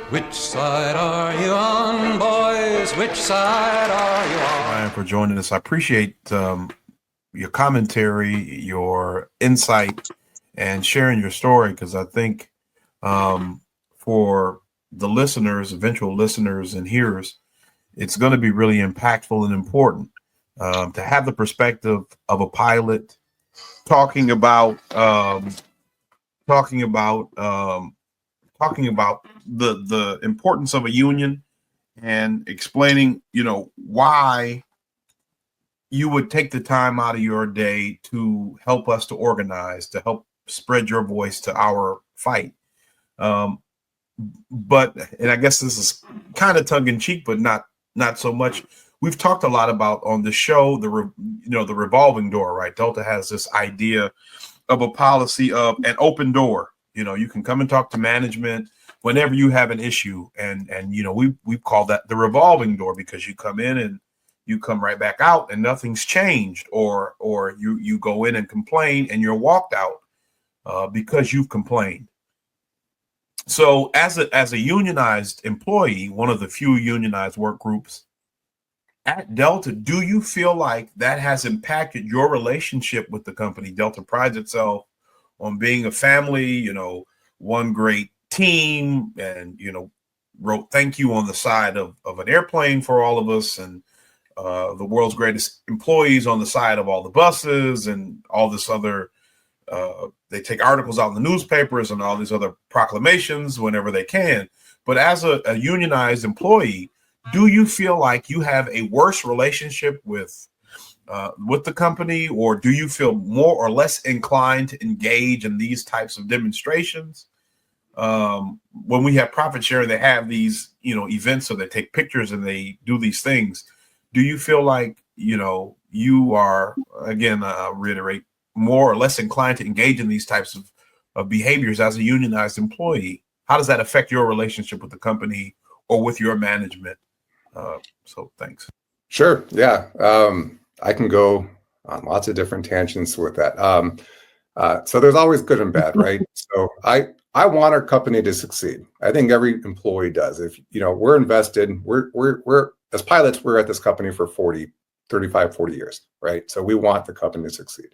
Which side are you on, boys? Which side are you on? Ryan, for joining us. I appreciate your commentary, your insight, and sharing your story, because I think for the listeners, eventual listeners and hearers, it's going to be really impactful and important to have the perspective of a pilot talking about talking about talking about the importance of a union and explaining, why you would take the time out of your day to help us to organize, to help spread your voice to our fight. Um, and I guess this is kind of tongue in cheek, but not so much. We've talked a lot about on the show the revolving door, right? Delta has this idea of a policy of an open door. You can come and talk to management whenever you have an issue, and we call that the revolving door, because you come in and you come right back out and nothing's changed, or you go in and complain and you're walked out because you've complained. So as a unionized employee, one of the few unionized work groups at Delta, do you feel like that has impacted your relationship with the company? Delta prides itself on being a family, one great team, and, wrote thank you on the side of an airplane for all of us, and the world's greatest employees on the side of all the buses and all this other. They take articles out in the newspapers and all these other proclamations whenever they can. But as a unionized employee, do you feel like you have a worse relationship with the company, or do you feel more or less inclined to engage in these types of demonstrations? When we have profit sharing, they have these, events, so they take pictures and they do these things. Do you feel like, you are, again, reiterate, more or less inclined to engage in these types of behaviors as a unionized employee? How does that affect your relationship with the company or with your management? So thanks. Sure. Yeah. I can go on lots of different tangents with that. So there's always good and bad, right? So I want our company to succeed. I think every employee does. If, we're invested, we're as pilots, we're at this company for 35, 40 years, right? So we want the company to succeed.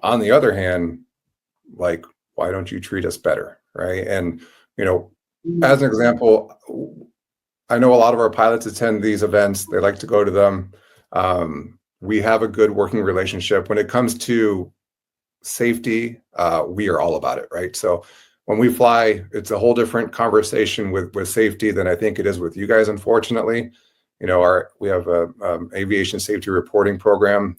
On the other hand, like, why don't you treat us better, right? And, as an example, I know a lot of our pilots attend these events. They like to go to them. We have a good working relationship. When it comes to safety, we are all about it, right? So when we fly, it's a whole different conversation with safety than I think it is with you guys, unfortunately. We have a aviation safety reporting program,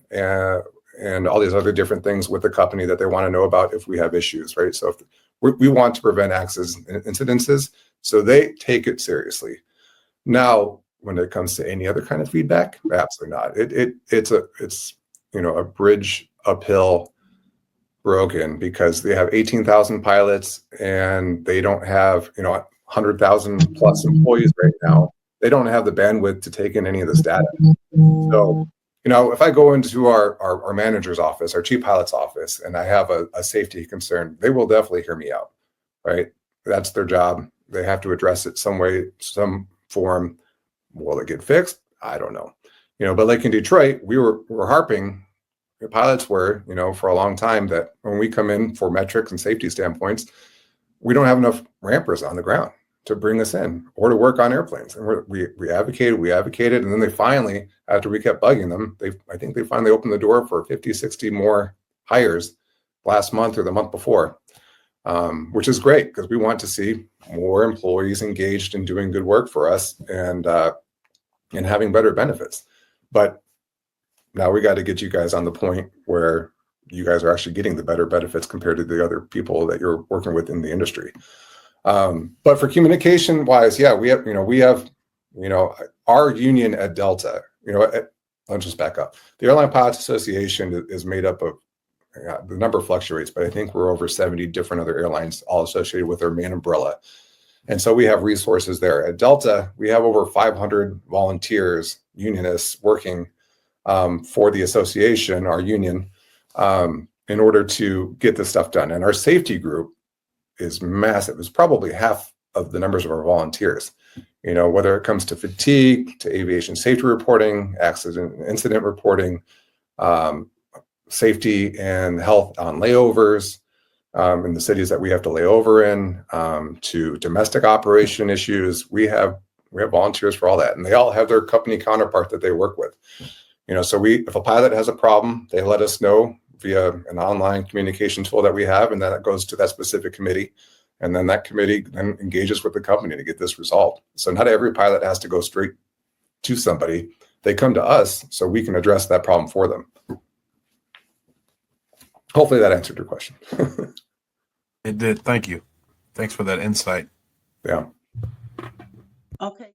and all these other different things with the company that they want to know about if we have issues, right? So if we want to prevent accidents and incidences, so they take it seriously. Now, when it comes to any other kind of feedback, absolutely not. It's a bridge uphill broken, because they have 18,000 pilots and they don't have 100,000 plus employees right now. They don't have the bandwidth to take in any of this data. So if I go into our manager's office, our chief pilot's office, and I have a safety concern, they will definitely hear me out, right? That's their job. They have to address it some way, some form. Will it get fixed? I don't know. But like in Detroit, we're harping, the pilots were, for a long time, that when we come in for metrics and safety standpoints, we don't have enough rampers on the ground to bring us in or to work on airplanes. And we advocated. And then they finally, after we kept bugging them, I think they finally opened the door for 50, 60 more hires last month or the month before, which is great, because we want to see more employees engaged in doing good work for us and having better benefits. But now we got to get you guys on the point where you guys are actually getting the better benefits compared to the other people that you're working with in the industry. But for communication wise, yeah, we have our union at Delta, let's just back up. The Airline Pilots Association is made up of, the number fluctuates, but I think we're over 70 different other airlines, all associated with our main umbrella. And so we have resources there. At Delta, we have over 500 volunteers, unionists working for the association, our union, in order to get this stuff done. And our safety group is massive. It's probably half of the numbers of our volunteers. You know, whether it comes to fatigue, to aviation safety reporting, accident and incident reporting, safety and health on layovers in the cities that we have to lay over in, to domestic operation issues. We have volunteers for all that, and they all have their company counterpart that they work with. You know, so if a pilot has a problem, they let us know via an online communication tool that we have, and then it goes to that specific committee. And then that committee then engages with the company to get this resolved. So not every pilot has to go straight to somebody. They come to us so we can address that problem for them. Hopefully that answered your question. It did. Thank you. Thanks for that insight. Yeah. Okay.